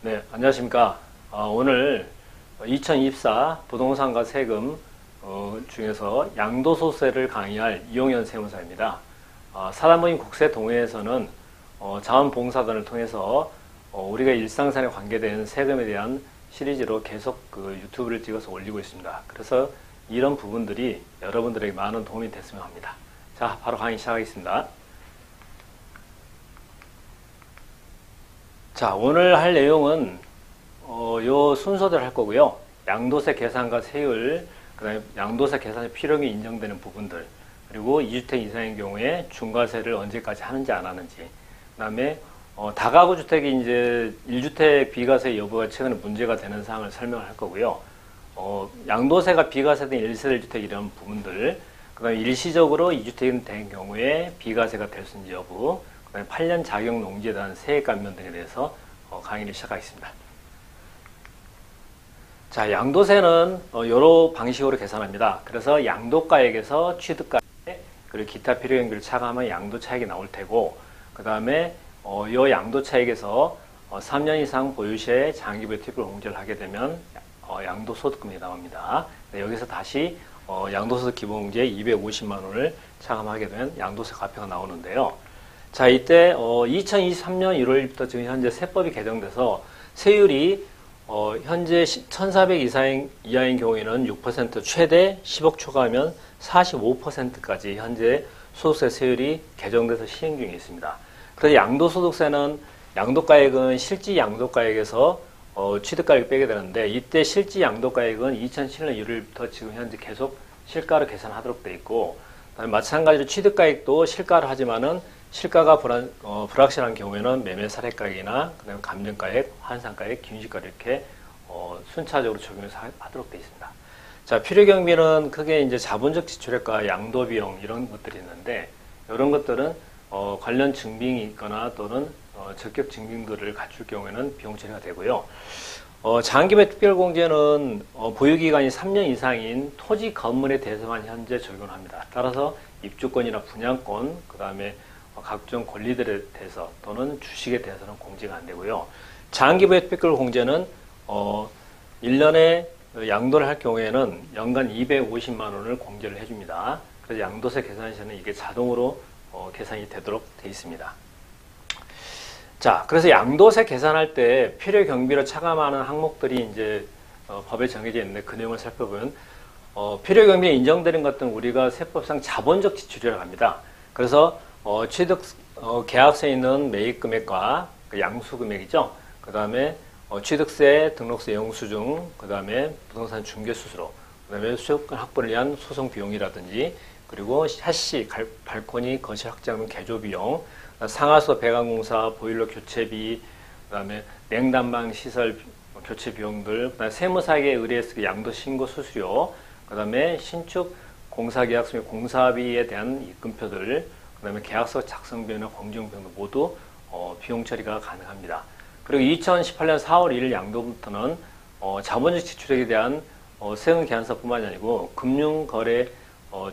네, 안녕하십니까. 오늘 2024 부동산과 세금 중에서 양도소득세를 강의할 이용현 세무사입니다. 사단법인 국세동의회에서는 자원봉사단을 통해서 우리가 일상생활에 관계된 세금에 대한 시리즈로 계속 유튜브를 찍어서 올리고 있습니다. 그래서 이런 부분들이 여러분들에게 많은 도움이 됐으면 합니다. 자, 바로 강의 시작하겠습니다. 자, 오늘 할 내용은 요 순서대로 할 거고요. 양도세 계산과 세율, 그 다음에 양도세 계산에 필요하게 인정되는 부분들, 그리고 2주택 이상인 경우에 중과세를 언제까지 하는지 안 하는지, 그 다음에 다가구 주택이 이제 1주택 비과세 여부가 최근에 문제가 되는 사항을 설명을 할 거고요. 양도세가 비과세된 1세대 주택 이런 부분들, 그 다음에 일시적으로 2주택이 된 경우에 비과세가 될 수 있는지 여부, 그 다음에 8년 자격 농지에 대한 세액 감면 등에 대해서 강의를 시작하겠습니다. 자, 양도세는 여러 방식으로 계산합니다. 그래서 양도가액에서 취득가액, 그리고 기타 필요경비를 차감하면 양도 차익이 나올 테고, 그 다음에 이 양도 차익에서 3년 이상 보유 시에 장기부의 투입을 공제를 하게 되면 양도소득금이 나옵니다. 네, 여기서 다시 양도소득 기본공제 250만 원을 차감하게 되면 양도세 과표가 나오는데요. 자, 이때 2023년 1월부터 지금 현재 세법이 개정돼서 세율이 현재 1,400 이하인 경우에는 6%, 최대 10억 초과하면 45%까지 현재 소득세 세율이 개정돼서 시행 중에 있습니다. 그래서 양도소득세는 양도가액은 실질 양도가액에서 취득가액을 빼게 되는데, 이때 실질 양도가액은 2007년 1월부터 지금 현재 계속 실가로 계산하도록 되어 있고, 마찬가지로 취득가액도 실가로 하지만은 실가가 불확실한 경우에는 매매 사례가액이나 그다음에 감정가액, 환산가액, 기준시가 이렇게 순차적으로 적용해서 하도록 되어 있습니다. 자, 필요경비는 크게 이제 자본적 지출액과 양도비용 이런 것들이 있는데, 이런 것들은 관련 증빙이 있거나 또는 적격 증빙들을 갖출 경우에는 비용 처리가 되고요. 장기배 특별공제는 보유기간이 3년 이상인 토지 건물에 대해서만 현재 적용합니다. 따라서 입주권이나 분양권, 그 다음에 각종 권리들에 대해서 또는 주식에 대해서는 공제가 안 되고요. 장기부의 특별공제는 1년에 양도를 할 경우에는 연간 250만 원을 공제를 해줍니다. 그래서 양도세 계산 시에는 이게 자동으로 계산이 되도록 되어 있습니다. 자, 그래서 양도세 계산할 때 필요 경비로 차감하는 항목들이 이제 법에 정해져 있는데, 그 내용을 살펴보면 필요 경비에 인정되는 것들은 우리가 세법상 자본적 지출이라고 합니다. 그래서 취득 계약서에 있는 매입 금액과 양수 금액이죠. 그 다음에 취득세, 등록세 영수증, 그 다음에 부동산 중개 수수료, 그 다음에 수요권 확보를 위한 소송 비용이라든지, 그리고 샤시, 발코니, 거실 확장물 개조 비용, 상하수 배관공사, 보일러 교체비, 그 다음에 냉난방 시설 교체 비용들, 그 다음에 세무사에게 의뢰해서 양도 신고 수수료, 그 다음에 신축 공사계약서 및 공사비에 대한 입금표들, 그 다음에 계약서 작성비용이나 공정비용도 모두 비용 처리가 가능합니다. 그리고 2018년 4월 1일 양도부터는 자본적 지출액에 대한 세금 계산서뿐만이 아니고 금융거래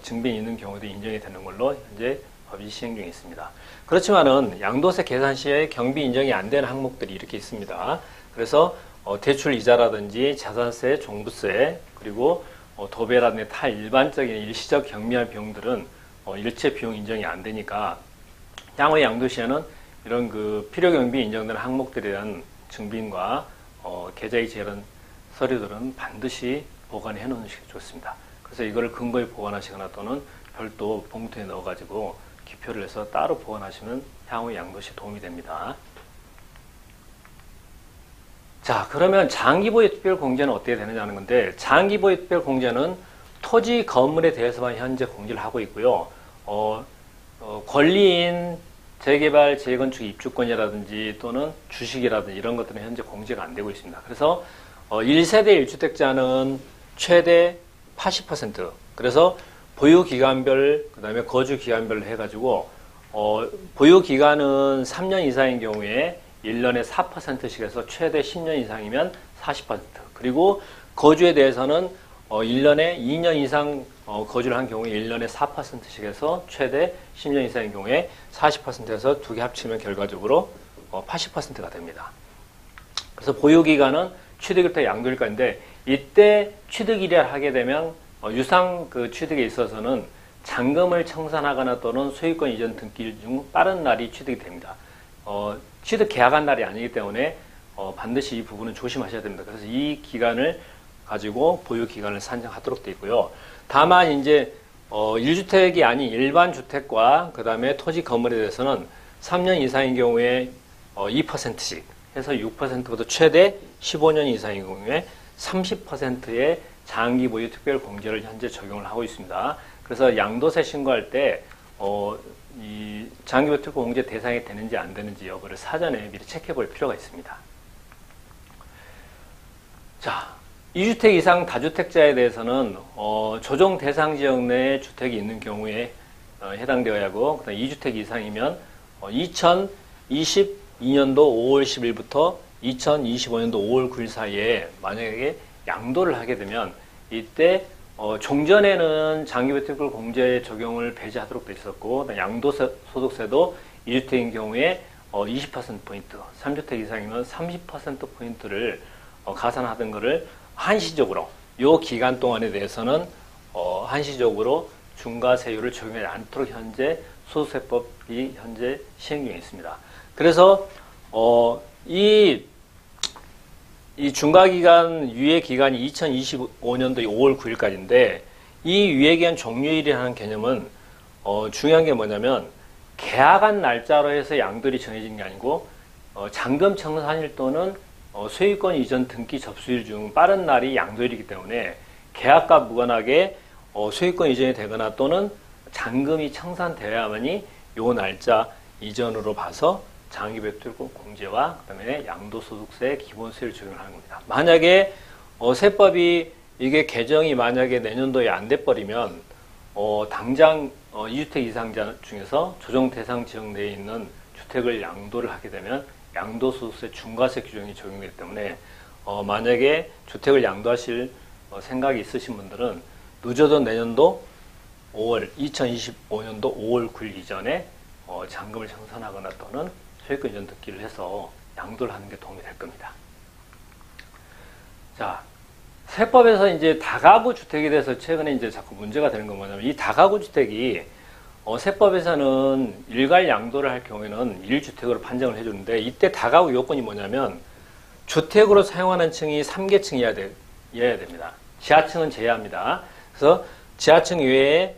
증빙이 있는 경우도 인정이 되는 걸로 현재 법이 시행 중에 있습니다. 그렇지만은 양도세 계산 시에 경비 인정이 안 되는 항목들이 이렇게 있습니다. 그래서 대출 이자라든지 자산세, 종부세, 그리고 도배라든지 타 일반적인 일시적 경미한 비용들은 일체 비용 인정이 안 되니까 향후에 양도 시에는 이런 필요 경비 인정되는 항목들에 대한 증빙과 계좌이체 이런 서류들은 반드시 보관해 놓는 것이 좋습니다. 그래서 이거를 근거에 보관하시거나 또는 별도 봉투에 넣어가지고 기표를 해서 따로 보관하시면 향후 양도시에 도움이 됩니다. 자, 그러면 장기보유 특별공제는 어떻게 되느냐는 건데, 장기보유 특별공제는 토지 건물에 대해서만 현재 공제를 하고 있고요. 권리인 재개발, 재건축 입주권이라든지 또는 주식이라든지 이런 것들은 현재 공제가 안 되고 있습니다. 그래서 1세대 1주택자는 최대 80%, 그래서 보유기간별, 그 다음에 거주기간별로 해가지고 보유기간은 3년 이상인 경우에 1년에 4%씩 해서 최대 10년 이상이면 40%, 그리고 거주에 대해서는 1년에 2년 이상 거주를 한 경우에 1년에 4%씩 해서 최대 10년 이상인 경우에 40%에서 두 개 합치면 결과적으로 80%가 됩니다. 그래서 보유기간은 취득일부터 양도일까지인데 이때 취득일이라 하게 되면 유상 그 취득에 있어서는 잔금을 청산하거나 또는 소유권 이전 등기일 중 빠른 날이 취득이 됩니다. 취득 계약한 날이 아니기 때문에 반드시 이 부분은 조심하셔야 됩니다. 그래서 이 기간을 가지고 보유 기간을 산정하도록 되어 있고요. 다만 이제 1주택이 아닌 일반 주택과 그 다음에 토지 건물에 대해서는 3년 이상인 경우에 2%씩 해서 6%부터 최대 15년 이상인 경우에 30%의 장기 보유 특별 공제를 현재 적용을 하고 있습니다. 그래서 양도세 신고할 때 이 장기 보유 특별 공제 대상이 되는지 안 되는지 여부를 사전에 미리 체크해 볼 필요가 있습니다. 자, 2주택 이상 다주택자에 대해서는 조정 대상 지역 내에 주택이 있는 경우에 해당되어야 하고, 그다음 2주택 이상이면 2022년도 5월 10일부터 2025년도 5월 9일 사이에 만약에 양도를 하게 되면 이때 종전에는 장기보유특별 공제 적용을 배제하도록 되어 있었고, 양도소득세도 2주택인 경우에 20%포인트, 3주택 이상이면 30%포인트를 가산하던 것을 한시적으로 이 기간 동안에 대해서는 한시적으로 중과세율을 적용하지 않도록 현재 소득세법이 현재 시행 중에 있습니다. 그래서 이 중과기간 유예기간이 2025년도 5월 9일까지인데 이 유예기간 종료일이라는 개념은 중요한 게 뭐냐면 계약한 날짜로 해서 양도일이 정해진 게 아니고 잔금 청산일 또는 소유권 이전 등기 접수일 중 빠른 날이 양도일이기 때문에 계약과 무관하게 소유권 이전이 되거나 또는 잔금이 청산되어야만이 요 날짜 이전으로 봐서 장기보유특별 공제와 그다음에 양도소득세 기본세율 적용을 하는 겁니다. 만약에 세법이 이게 개정이 만약에 내년도에 안 돼버리면 당장 2주택 이상자 중에서 조정 대상 지역 내에 있는 주택을 양도를 하게 되면 양도소득세 중과세 규정이 적용되기 때문에 만약에 주택을 양도하실 생각이 있으신 분들은 늦어도 내년도 2025년도 5월 9일 이전에 잔금을 청산하거나 또는 소유권 이전 등기를 해서 양도를 하는 게 도움이 될 겁니다. 자, 세법에서 이제 다가구 주택에 대해서 최근에 이제 자꾸 문제가 되는 건 뭐냐면 이 다가구 주택이 세법에서는 일괄 양도를 할 경우에는 1주택으로 판정을 해주는데 이때 다가구 요건이 뭐냐면 주택으로 사용하는 층이 3계층이어야 됩니다. 지하층은 제외합니다. 그래서 지하층 외에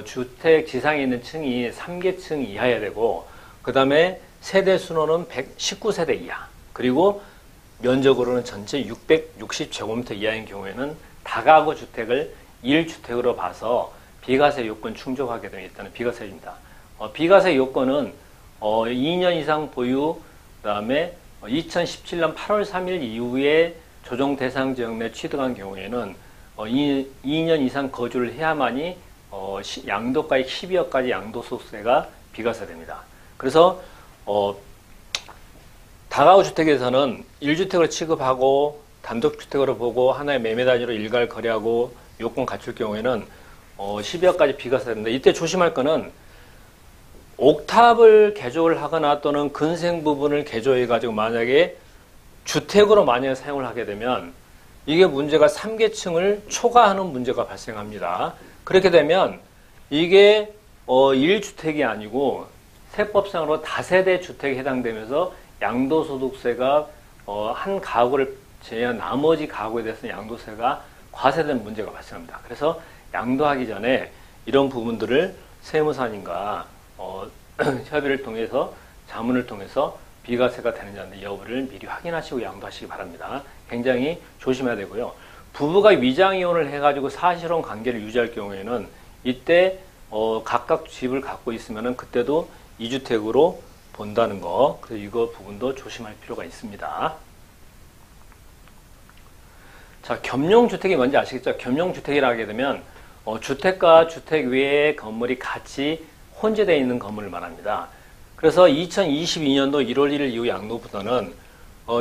주택 지상에 있는 층이 3계층 이하여야 되고 그 다음에 세대 수로는 119세대 이하 그리고 면적으로는 전체 660제곱미터 이하인 경우에는 다가구 주택을 1주택으로 봐서 비과세 요건 충족하게 되어 있다는 비과세입니다. 비과세 요건은 2년 이상 보유 그 다음에 2017년 8월 3일 이후에 조정 대상 지역 내 취득한 경우에는 2년 이상 거주를 해야만이 양도가액 12억까지 양도소득세가 비과세됩니다. 그래서 다가구 주택에서는 1주택으로 취급하고 단독주택으로 보고 하나의 매매 단위로 일괄 거래하고 요건 갖출 경우에는 12억까지 비과세됩니다. 이때 조심할 거는 옥탑을 개조를 하거나 또는 근생 부분을 개조해 가지고 만약에 주택으로 만약에 사용을 하게 되면 이게 문제가 3계층을 초과하는 문제가 발생합니다. 그렇게 되면 이게 1주택이 아니고 세법상으로 다세대 주택에 해당되면서 양도소득세가 한 가구를 제외한 나머지 가구에 대해서는 양도세가 과세되는 문제가 발생합니다. 그래서 양도하기 전에 이런 부분들을 세무사님과 협의를 통해서 자문을 통해서 비과세가 되는지 안 되는지 여부를 미리 확인하시고 양도하시기 바랍니다. 굉장히 조심해야 되고요. 부부가 위장이혼을 해가지고 사실혼 관계를 유지할 경우에는 이때 각각 집을 갖고 있으면은 그때도 2주택으로 본다는 거, 그래서 이거 부분도 조심할 필요가 있습니다. 자, 겸용주택이 뭔지 아시겠죠? 겸용주택이라 하게 되면 주택과 주택 외의 건물이 같이 혼재되어 있는 건물을 말합니다. 그래서 2022년도 1월 1일 이후 양도부터는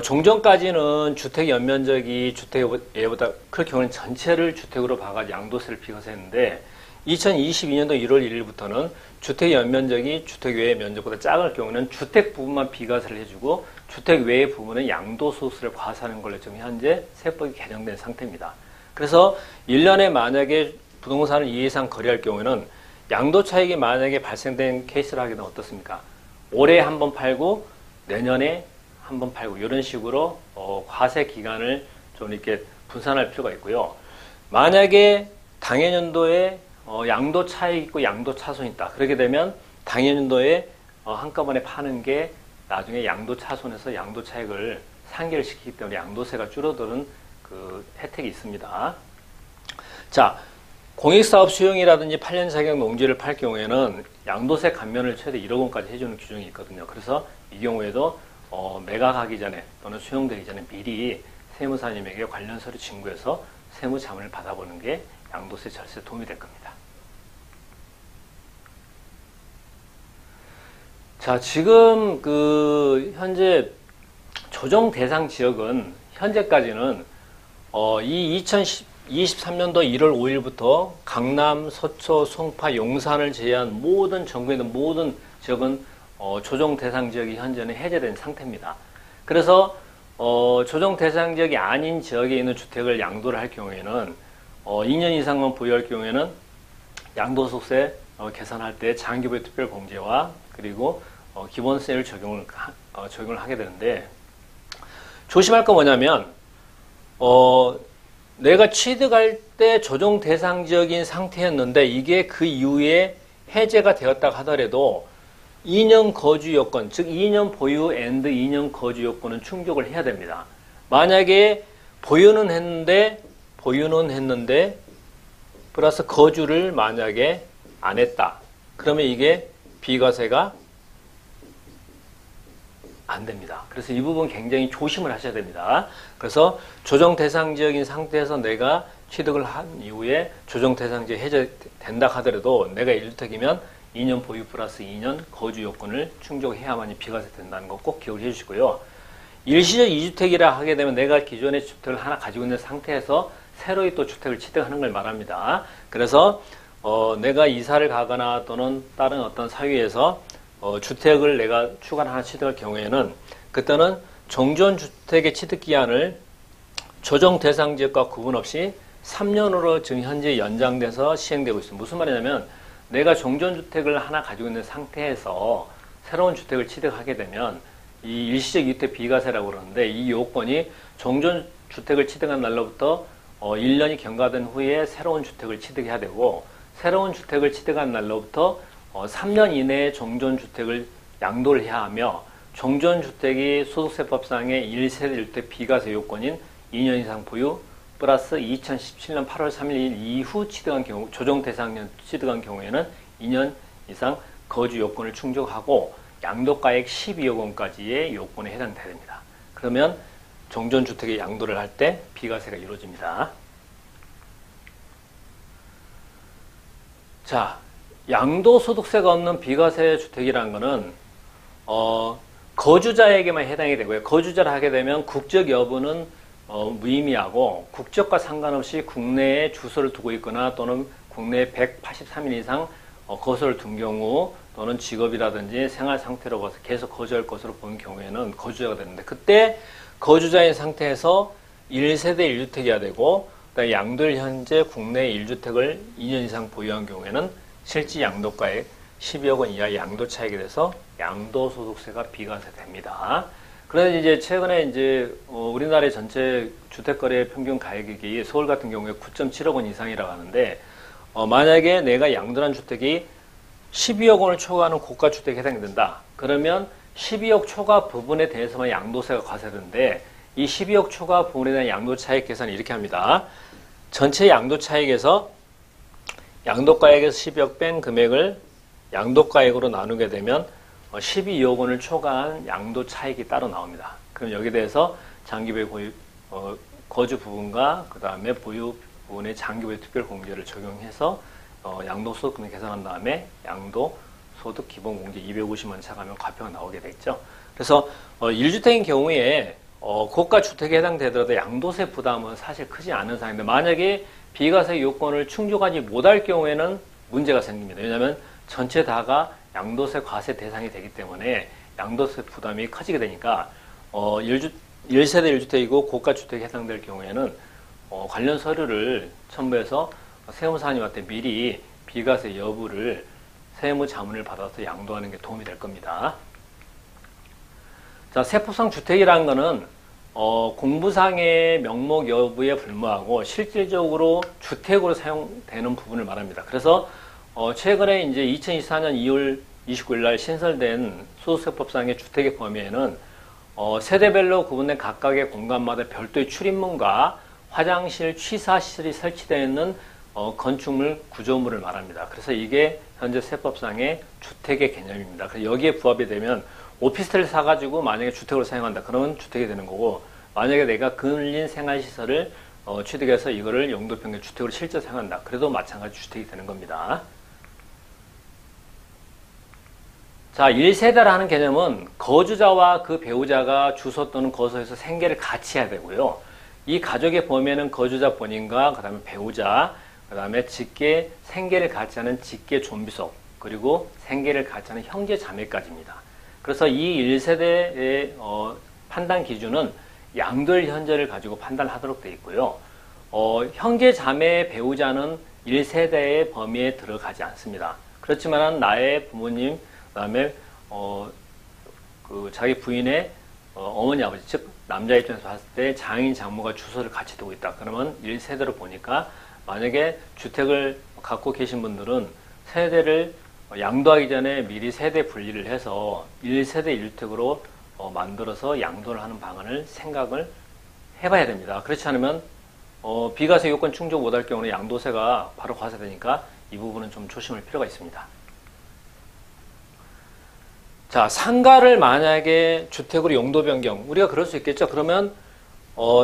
종전까지는 주택 연면적이 주택 예보다 클 경우는 전체를 주택으로 봐가지고 양도세를 비과세했는데 2022년도 1월 1일부터는 주택 연면적이 주택 외의 면적보다 작을 경우는 주택 부분만 비과세를 해주고 주택 외의 부분은 양도소득세를 과세하는 걸로 지금 현재 세법이 개정된 상태입니다. 그래서 1년에 만약에 부동산을 2회 이상 거래할 경우에는 양도차익이 만약에 발생된 케이스를 하게 되면 어떻습니까? 올해 한 번 팔고 내년에 한 번 팔고 이런 식으로 과세 기간을 좀 이렇게 분산할 필요가 있고요. 만약에 당해년도에 양도 차익 있고 양도 차손이 있다. 그렇게 되면 당해년도에 한꺼번에 파는 게 나중에 양도 차손에서 양도 차익을 상계를 시키기 때문에 양도세가 줄어드는 그 혜택이 있습니다. 자, 공익사업 수용이라든지 8년 자격 농지를 팔 경우에는 양도세 감면을 최대 1억 원까지 해주는 규정이 있거든요. 그래서 이 경우에도 매각하기 전에 또는 수용되기 전에 미리 세무사님에게 관련 서류 진구해서 세무자문을 받아보는 게 양도세 절세에 도움이 될 겁니다. 자, 지금 현재 조정 대상 지역은 현재까지는 이 2023년도 1월 5일부터 강남, 서초, 송파, 용산을 제외한 전국에 있는 모든 지역은 조정 대상 지역이 현재는 해제된 상태입니다. 그래서 조정 대상 지역이 아닌 지역에 있는 주택을 양도를 할 경우에는 2년 이상만 보유할 경우에는 양도소득세 계산할 때 장기부의 특별공제와 그리고 기본세를 적용을 하게 되는데, 조심할 건 뭐냐면 내가 취득할 때 조정 대상 지역인 상태였는데 이게 그 이후에 해제가 되었다고 하더라도 2년 거주 요건, 즉 2년 보유 앤드 2년 거주 요건은 충족을 해야 됩니다. 만약에 보유는 했는데 플러스 거주를 만약에 안 했다. 그러면 이게 비과세가 안 됩니다. 그래서 이 부분 굉장히 조심을 하셔야 됩니다. 그래서 조정 대상 지역인 상태에서 내가 취득을 한 이후에 조정 대상 지역 해제된다 하더라도 내가 1주택이면 2년 보유 플러스 2년 거주 요건을 충족해야만이 비과세 된다는 거 꼭 기억을 해주시고요. 일시적 2주택이라 하게 되면 내가 기존의 주택을 하나 가지고 있는 상태에서 새로이 또 주택을 취득하는 걸 말합니다. 그래서 내가 이사를 가거나 또는 다른 어떤 사유에서 주택을 내가 추가로 하나 취득할 경우에는 그때는 종전주택의 취득기한을 조정 대상 지역과 구분 없이 3년으로 지금 현재 연장돼서 시행되고 있습니다. 무슨 말이냐면 내가 종전주택을 하나 가지고 있는 상태에서 새로운 주택을 취득하게 되면 이 일시적 이주택 비과세라고 그러는데 이 요건이 종전주택을 취득한 날로부터 1년이 경과된 후에 새로운 주택을 취득해야 되고 새로운 주택을 취득한 날로부터 3년 이내에 종전주택을 양도를 해야 하며 종전주택이 소득세법상의 1세대 1주택 비과세 요건인 2년 이상 보유 플러스 2017년 8월 3일 이후 취득한 경우 조정 대상년 취득한 경우에는 2년 이상 거주 요건을 충족하고 양도가액 12억 원까지의 요건에 해당돼야 됩니다. 그러면 종전주택의 양도를 할 때 비과세가 이루어집니다. 자, 양도소득세가 없는 비과세 주택이라는 것은 거주자에게만 해당이 되고요. 거주자를 하게 되면 국적 여부는 무의미하고 국적과 상관없이 국내에 주소를 두고 있거나 또는 국내에 183일 이상 거소를 둔 경우 또는 직업이라든지 생활 상태로 봐서 계속 거주할 것으로 보는 경우에는 거주자가 되는데 그때 거주자인 상태에서 1세대 1주택이어야 되고 그다음에 양도일 현재 국내 1주택을 2년 이상 보유한 경우에는 실질 양도가액 12억 원 이하의 양도 차익에 대해서 양도소득세가 비과세됩니다. 그런데 이제 최근에 이제 우리나라의 전체 주택거래 평균 가격이 서울 같은 경우에 9.7억 원 이상이라고 하는데 만약에 내가 양도한 주택이 12억 원을 초과하는 고가 주택에 해당된다. 그러면 12억 초과 부분에 대해서만 양도세가 과세되는데 이 12억 초과 부분에 대한 양도 차익 계산을 이렇게 합니다. 전체 양도 차익에서 양도가액에서 12억 뺀 금액을 양도가액으로 나누게 되면 12억 원을 초과한 양도 차익이 따로 나옵니다. 그럼 여기에 대해서 장기보유 거주 부분과 그 다음에 보유 부분의 장기보유 특별공제를 적용해서 양도소득금을 계산한 다음에 양도소득 기본공제 250만 차가면 과표가 나오게 되겠죠. 그래서 1주택인 경우에 고가 주택에 해당되더라도 양도세 부담은 사실 크지 않은 상황인데 만약에 비과세 요건을 충족하지 못할 경우에는 문제가 생깁니다. 왜냐하면 전체 다가 양도세 과세 대상이 되기 때문에 양도세 부담이 커지게 되니까 1세대 1주택이고 고가주택에 해당될 경우에는 관련 서류를 첨부해서 세무사님한테 미리 비과세 여부를 세무자문을 받아서 양도하는 게 도움이 될 겁니다. 자, 세법상 주택이라는 거는 공부상의 명목 여부에 불문하고 실질적으로 주택으로 사용되는 부분을 말합니다. 그래서 최근에 이제 2024년 2월 29일 날 신설된 소득세법상의 주택의 범위에는 세대별로 구분된 각각의 공간마다 별도의 출입문과 화장실, 취사시설이 설치되어 있는 건축물, 구조물을 말합니다. 그래서 이게 현재 세법상의 주택의 개념입니다. 그래서 여기에 부합이 되면 오피스텔을 사가지고 만약에 주택으로 사용한다. 그러면 주택이 되는 거고, 만약에 내가 근린 생활시설을 취득해서 이거를 용도평균 주택으로 실제 사용한다. 그래도 마찬가지 주택이 되는 겁니다. 자, 1세대라는 개념은 거주자와 그 배우자가 주소 또는 거소에서 생계를 같이 해야 되고요. 이 가족의 범위에는 거주자 본인과 그 다음에 배우자, 그 다음에 직계 생계를 같이 하는 직계 존비속, 그리고 생계를 같이 하는 형제 자매까지입니다. 그래서 이 1세대의 판단 기준은 양돌 현저를 가지고 판단하도록 되어 있고요. 형제 자매 배우자는 1세대의 범위에 들어가지 않습니다. 그렇지만 나의 부모님, 그 다음에 자기 부인의 어머니 아버지, 즉 남자 입장에서 봤을 때 장인 장모가 주소를 같이 두고 있다. 그러면 1세대로 보니까 만약에 주택을 갖고 계신 분들은 세대를 양도하기 전에 미리 세대 분리를 해서 1세대 1주택으로 만들어서 양도를 하는 방안을 생각을 해봐야 됩니다. 그렇지 않으면 비과세 요건 충족 못할 경우는 양도세가 바로 과세되니까 이 부분은 좀 조심할 필요가 있습니다. 자, 상가를 만약에 주택으로 용도 변경, 우리가 그럴 수 있겠죠. 그러면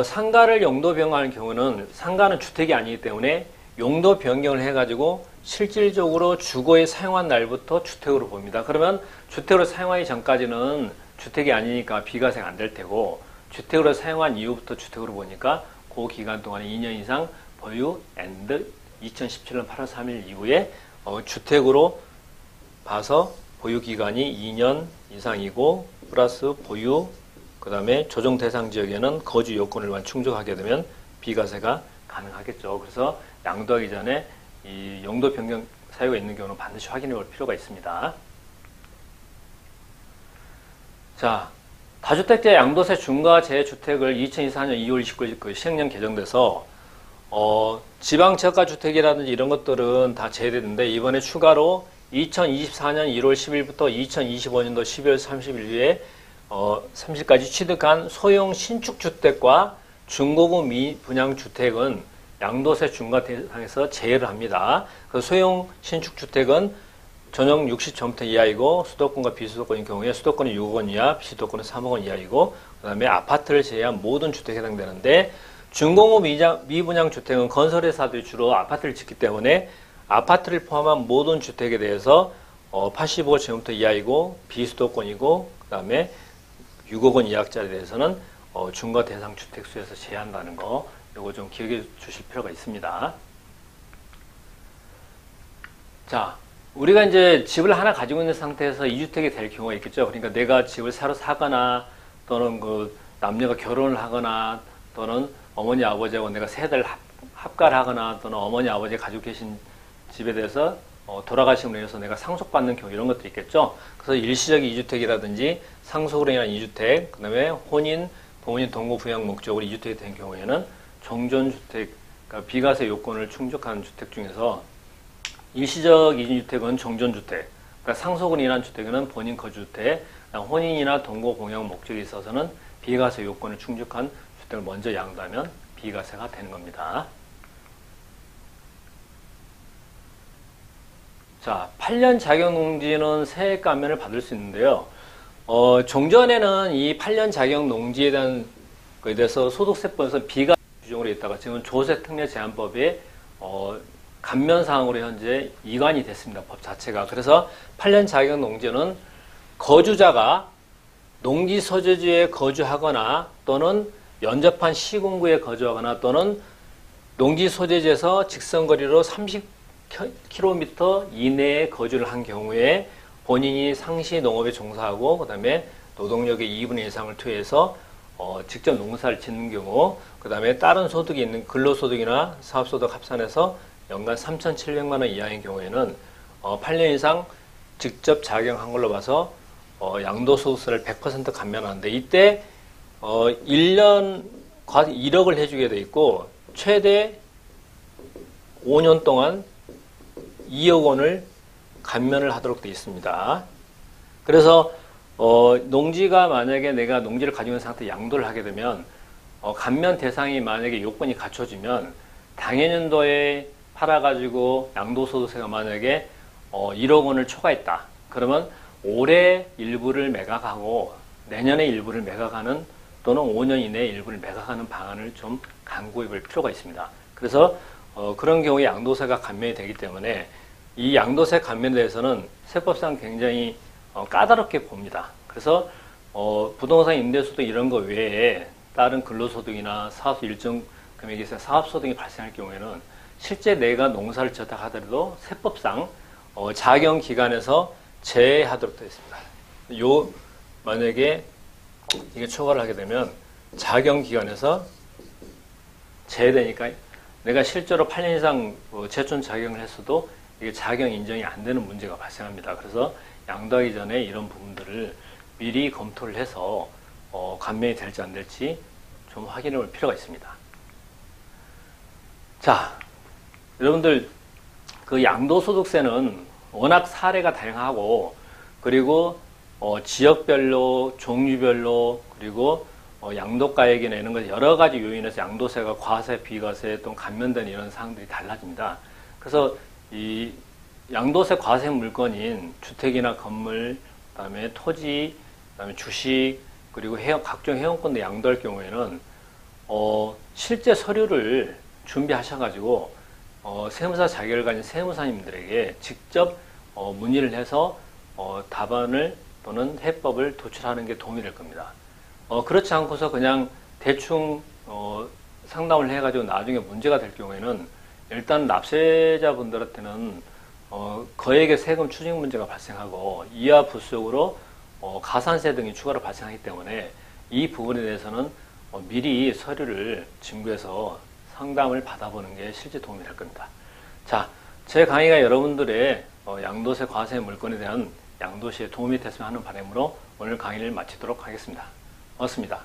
상가를 용도 변경하는 경우는 상가는 주택이 아니기 때문에 용도 변경을 해가지고 실질적으로 주거에 사용한 날부터 주택으로 봅니다. 그러면 주택으로 사용하기 전까지는 주택이 아니니까 비과세가 안 될 테고, 주택으로 사용한 이후부터 주택으로 보니까 그 기간 동안에 2년 이상 보유 앤드 2017년 8월 3일 이후에 주택으로 봐서 보유 기간이 2년 이상이고 플러스 보유, 그 다음에 조정 대상 지역에는 거주 요건을 충족하게 되면 비과세가 가능하겠죠. 그래서 양도하기 전에 이 용도 변경 사유가 있는 경우는 반드시 확인해 볼 필요가 있습니다. 자, 다주택자 양도세 중과 재주택을 2024년 2월 29일 그 시행령 개정돼서 지방저가 주택이라든지 이런 것들은 다 제외되는데, 이번에 추가로 2024년 1월 10일부터 2025년도 12월 30일 30일까지 취득한 소형 신축주택과 중고급 미분양주택은 양도세 중과 대상에서 제외를 합니다. 그 소형 신축주택은 전용 60제곱미터 이하이고 수도권과 비수도권인 경우에 수도권은 6억 원 이하, 비수도권은 3억 원 이하이고, 그 다음에 아파트를 제외한 모든 주택에 해당되는데, 중공업 미분양 주택은 건설회사들이 주로 아파트를 짓기 때문에 아파트를 포함한 모든 주택에 대해서 85제곱미터 이하이고 비수도권이고, 그 다음에 6억 원 이하짜리에 대해서는 중과 대상 주택수에서 제한다는 거, 이거 좀 기억해 주실 필요가 있습니다. 자, 우리가 이제 집을 하나 가지고 있는 상태에서 2주택이 될 경우가 있겠죠. 그러니까 내가 집을 새로 사거나, 또는 그 남녀가 결혼을 하거나, 또는 어머니 아버지하고 내가 세대를 합가를 하거나, 또는 어머니 아버지가 가지고 계신 집에 대해서 돌아가심으로 인해서 내가 상속받는 경우, 이런 것들이 있겠죠. 그래서 일시적 2주택이라든지 상속으로 인한 2주택, 그 다음에 혼인, 부모님 동거 부양 목적으로 2주택이 된 경우에는 종전주택, 그러니까 비과세 요건을 충족하는 주택 중에서 일시적 2주택은 종전주택, 그러니까 상속으로 인한 주택은 본인 거주주택, 혼인이나 동거 공양 목적이 있어서는 비과세 요건을 충족한 주택을 먼저 양도하면 비과세가 되는 겁니다. 자, 8년 자격농지는 세액 감면을 받을 수 있는데요. 종전에는 이 8년 자격농지에 대한 거에 대해서 소득세법에서 비과세 규정으로 있다가 지금 조세특례제한법에 감면사항으로 현재 이관이 됐습니다. 법 자체가. 그래서 8년 자격농지는 거주자가 농지 소재지에 거주하거나, 또는 연접한 시군구에 거주하거나, 또는 농지 소재지에서 직선거리로 킬로미터 이내에 거주를 한 경우에 본인이 상시 농업에 종사하고 그 다음에 노동력의 2분의 1 이상을 투여해서 직접 농사를 짓는 경우, 그 다음에 다른 소득이 있는 근로소득이나 사업소득 합산해서 연간 3,700만 원 이하인 경우에는 8년 이상 직접 작용한 걸로 봐서 양도소득세를 100% 감면하는데, 이때 1년 1억을 해주게 돼 있고 최대 5년 동안 2억 원을 감면을 하도록 되어 있습니다. 그래서 농지가 만약에 내가 농지를 가지고 있는 상태에 양도를 하게 되면 감면 대상이 만약에 요건이 갖춰지면 당해년도에 팔아가지고 양도소득세가 만약에 1억 원을 초과했다. 그러면 올해 일부를 매각하고 내년에 일부를 매각하는, 또는 5년 이내에 일부를 매각하는 방안을 좀 강구해 볼 필요가 있습니다. 그래서 그런 경우에 양도세가 감면이 되기 때문에 이 양도세 감면에 대해서는 세법상 굉장히 까다롭게 봅니다. 그래서 부동산 임대소득 이런 거 외에 다른 근로소득이나 사업 일정 금액에서 사업소득이 발생할 경우에는 실제 내가 농사를 지었다 하더라도 세법상 자경기간에서 제외하도록 되어 있습니다. 만약에 이게 초과를 하게 되면 자경기간에서 제외되니까 내가 실제로 8년 이상 제촌 자경을 했어도 이게 자경 인정이 안 되는 문제가 발생합니다. 그래서 양도하기 전에 이런 부분들을 미리 검토를 해서 감면이 될지 안 될지 좀 확인해 볼 필요가 있습니다. 자, 여러분들 그 양도소득세는 워낙 사례가 다양하고, 그리고 지역별로, 종류별로, 그리고 양도가액이나 이런 것 여러 가지 요인에서 양도세가 과세, 비과세, 또 감면된 이런 사항들이 달라집니다. 그래서 이 양도세 과세 물건인 주택이나 건물, 그다음에 토지, 그다음에 주식, 그리고 각종 회원권도 양도할 경우에는 실제 서류를 준비하셔가지고 세무사 자격을 가진 세무사님들에게 직접 문의를 해서 답안을 또는 해법을 도출하는 게 도움이 될 겁니다. 그렇지 않고서 그냥 대충 상담을 해가지고 나중에 문제가 될 경우에는 일단 납세자분들한테는 거액의 세금 추징 문제가 발생하고 이하 부수적으로 가산세 등이 추가로 발생하기 때문에 이 부분에 대해서는 미리 서류를 진구해서 상담을 받아보는 게 실제 도움이 될 겁니다. 자, 제 강의가 여러분들의 양도세 과세 물건에 대한 양도시에 도움이 됐으면 하는 바람으로 오늘 강의를 마치도록 하겠습니다. 고맙습니다.